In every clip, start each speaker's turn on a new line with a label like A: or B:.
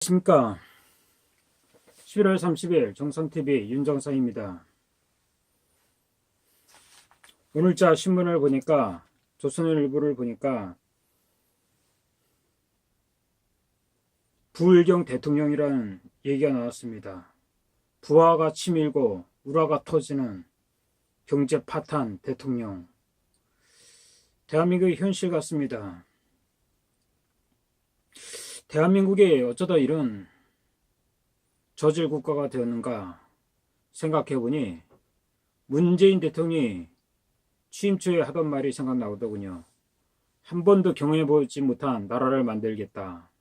A: 안녕하십니까. 11월 30일 정상TV 윤정상입니다. 오늘자 신문을 보니까, 조선일보를 보니까 부울경 대통령이라는 얘기가 나왔습니다. 부하가 치밀고 우라가 터지는 경제 파탄 대통령. 대한민국의 현실 같습니다. 대한민국이 어쩌다 이런 저질 국가가 되었는가 생각해보니 문재인 대통령이 취임 초에 하던 말이 생각나더군요. 한 번도 경험해보지 못한 나라를 만들겠다.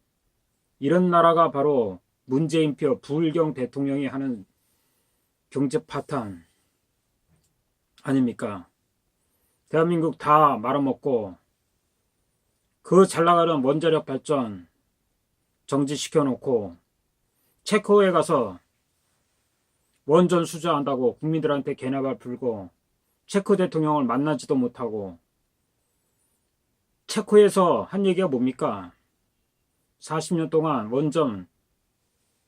A: 이런 나라가 바로 문재인표 부울경 대통령이 하는 경제 파탄 아닙니까? 대한민국 다 말아먹고 그 잘나가는 원자력 발전 정지시켜놓고 체코에 가서 원전 수주한다고 국민들한테 개나발 풀고 체코 대통령을 만나지도 못하고 체코에서 한 얘기가 뭡니까? 40년 동안 원전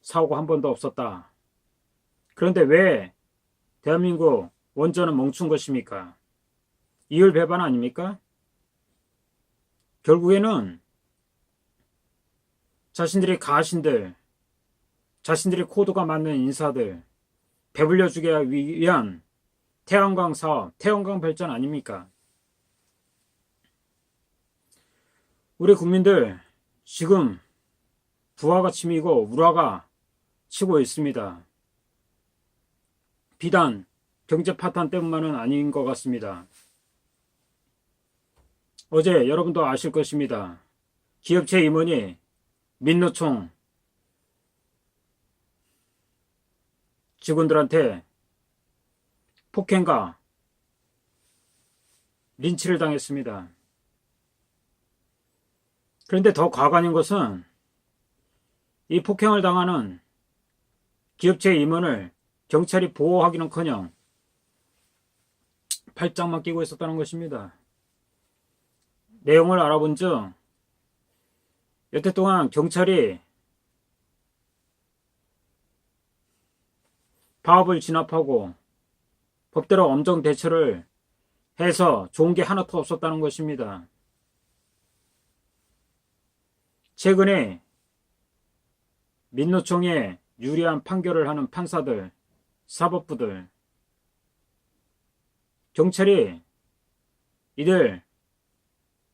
A: 사고가 한 번도 없었다. 그런데 왜 대한민국 원전은 멈춘 것입니까? 이율배반 아닙니까? 결국에는 자신들의 가신들, 자신들의 코드가 맞는 인사들 배불려주기 위한 태양광 사업, 태양광 발전 아닙니까? 우리 국민들 지금 부하가 치미고 우라가 치고 있습니다. 비단 경제 파탄 때문만은 아닌 것 같습니다. 어제 여러분도 아실 것입니다. 기업체 임원이 민노총 직원들한테 폭행과 린치를 당했습니다. 그런데 더 과관인 것은 이 폭행을 당하는 기업체 임원을 경찰이 보호하기는커녕 팔짱만 끼고 있었다는 것입니다. 내용을 알아본 즉 여태 동안 경찰이 파업을 진압하고 법대로 엄정 대처를 해서 좋은 게 하나도 없었다는 것입니다. 최근에 민노총에 유리한 판결을 하는 판사들, 사법부들, 경찰이 이들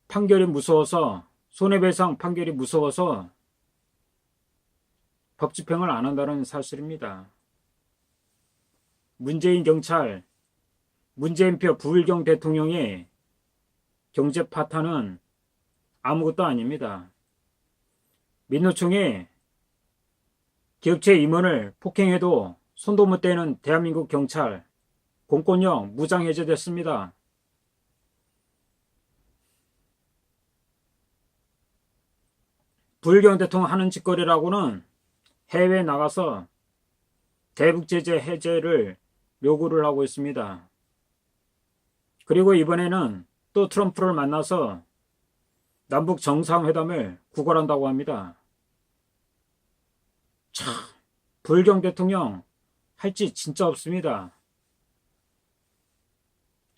A: 판결이 무서워서, 손해배상 판결이 무서워서 법 집행을 안 한다는 사실입니다. 문재인 경찰, 문재인표 부울경 대통령의 경제 파탄은 아무것도 아닙니다. 민노총이 기업체 임원을 폭행해도 손도 못 대는 대한민국 경찰, 공권력 무장 해제됐습니다. 부울경 대통령 하는 짓거리라고는 해외에 나가서 대북제재 해제를 요구를 하고 있습니다. 그리고 이번에는 또 트럼프를 만나서 남북 정상회담을 구걸한다고 합니다. 참, 부울경 대통령 할 짓 진짜 없습니다.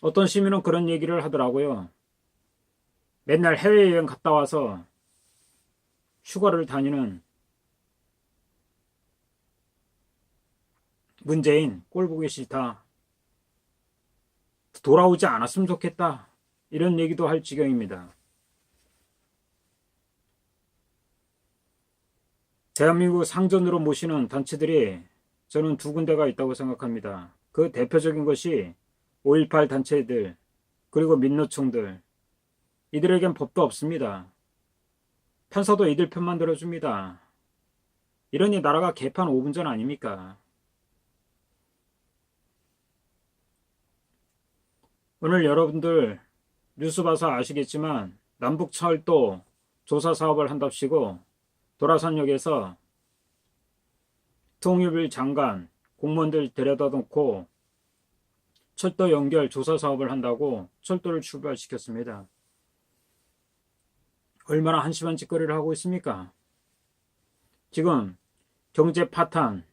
A: 어떤 시민은 그런 얘기를 하더라고요. 맨날 해외여행 갔다 와서 휴가를 다니는 문재인 꼴 보기 싫다. 돌아오지 않았으면 좋겠다. 이런 얘기도 할 지경입니다. 대한민국 상전으로 모시는 단체들이 저는 두 군데가 있다고 생각합니다. 그 대표적인 것이 5.18 단체들, 그리고 민노총들. 이들에겐 법도 없습니다. 판사도 이들 편만 들어줍니다. 이러니 나라가 개판 5분 전 아닙니까? 오늘 여러분들 뉴스 봐서 아시겠지만 남북철도 조사 사업을 한답시고 도라산역에서 통일부 장관 공무원들 데려다 놓고 철도 연결 조사 사업을 한다고 철도를 출발시켰습니다. 얼마나 한심한 짓거리를 하고 있습니까? 지금 경제 파탄,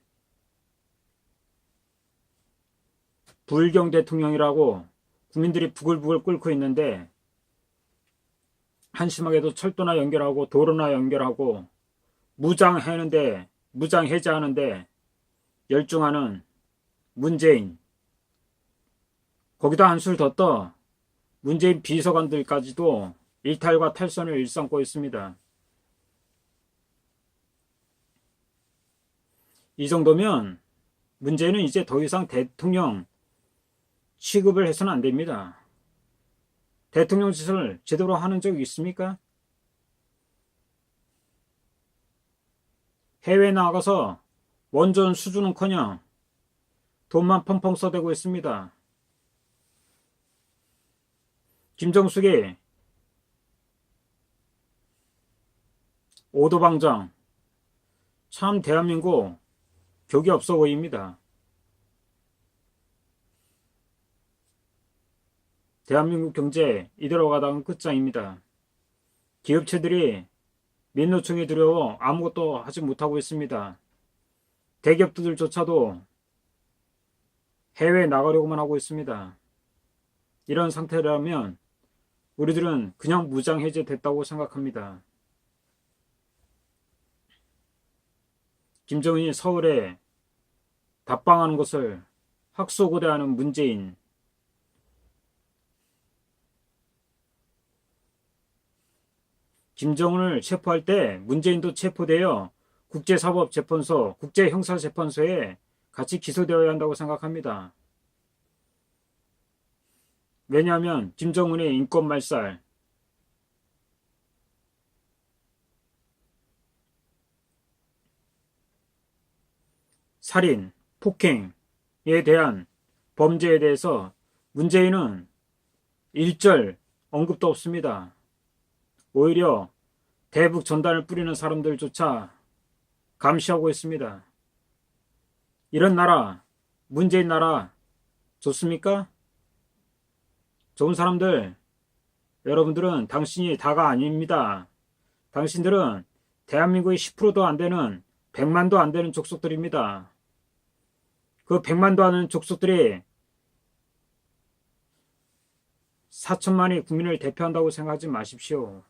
A: 불경 대통령이라고 국민들이 부글부글 끓고 있는데 한심하게도 철도나 연결하고 도로나 연결하고 무장 해제하는데 열중하는 문재인. 거기다 한술 더 떠 문재인 비서관들까지도 일탈과 탈선을 일삼고 있습니다. 이 정도면 문재인은 이제 더 이상 대통령 취급을 해서는 안 됩니다. 대통령 짓을 제대로 하는 적이 있습니까? 해외에 나가서 원전 수주는커녕 돈만 펑펑 써대고 있습니다. 김정숙이 오도방정, 참 대한민국 격이 없어 보입니다. 대한민국 경제 이대로 가다간 끝장입니다. 기업체들이 민노총에 두려워 아무것도 하지 못하고 있습니다. 대기업들조차도 해외에 나가려고만 하고 있습니다. 이런 상태라면 우리들은 그냥 무장 해제됐다고 생각합니다. 김정은이 서울에 답방하는 것을 학소고대하는 문재인. 김정은을 체포할 때 문재인도 체포되어 국제사법재판소, 국제형사재판소에 같이 기소되어야 한다고 생각합니다. 왜냐하면 김정은의 인권말살, 살인, 폭행에 대한 범죄에 대해서 문재인은 일절 언급도 없습니다. 오히려 대북 전단을 뿌리는 사람들조차 감시하고 있습니다. 이런 나라, 문재인 나라 좋습니까? 좋은 사람들, 여러분들은 당신이 다가 아닙니다. 당신들은 대한민국의 10%도 안 되는 100만도 안 되는 족속들입니다. 그 100만도 안 되는 족속들이 4천만의 국민을 대표한다고 생각하지 마십시오.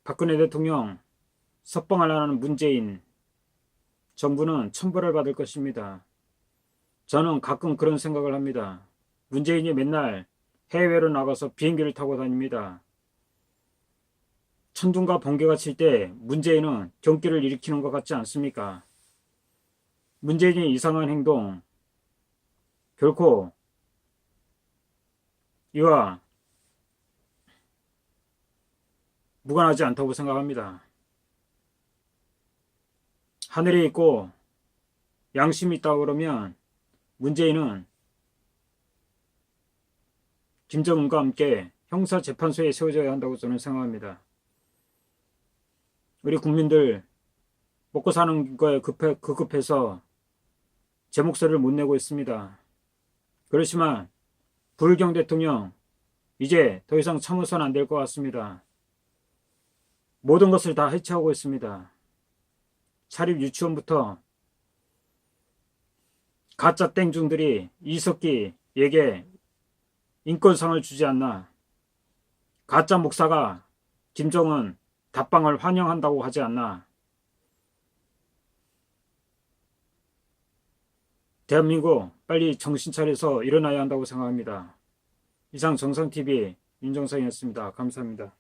A: 박근혜 대통령 석방하려는 문재인 정부는 천벌을 받을 것입니다. 저는 가끔 그런 생각을 합니다. 문재인이 맨날 해외로 나가서 비행기를 타고 다닙니다. 천둥과 번개가 칠 때 문재인은 경기를 일으키는 것 같지 않습니까? 문재인이 이상한 행동 결코 이와 무관하지 않다고 생각합니다. 하늘이 있고 양심이 있다고 그러면 문재인은 김정은과 함께 형사재판소에 세워져야 한다고 저는 생각합니다. 우리 국민들 먹고 사는 거에 급급해서 제 목소리를 못 내고 있습니다. 그렇지만 불경 대통령 이제 더 이상 참아서는 안 될 것 같습니다. 모든 것을 다 해체하고 있습니다. 사립 유치원부터 가짜 땡중들이 이석기에게 인권상을 주지 않나, 가짜 목사가 김정은 답방을 환영한다고 하지 않나, 대한민국 빨리 정신 차려서 일어나야 한다고 생각합니다. 이상 정상TV 윤정상이었습니다. 감사합니다.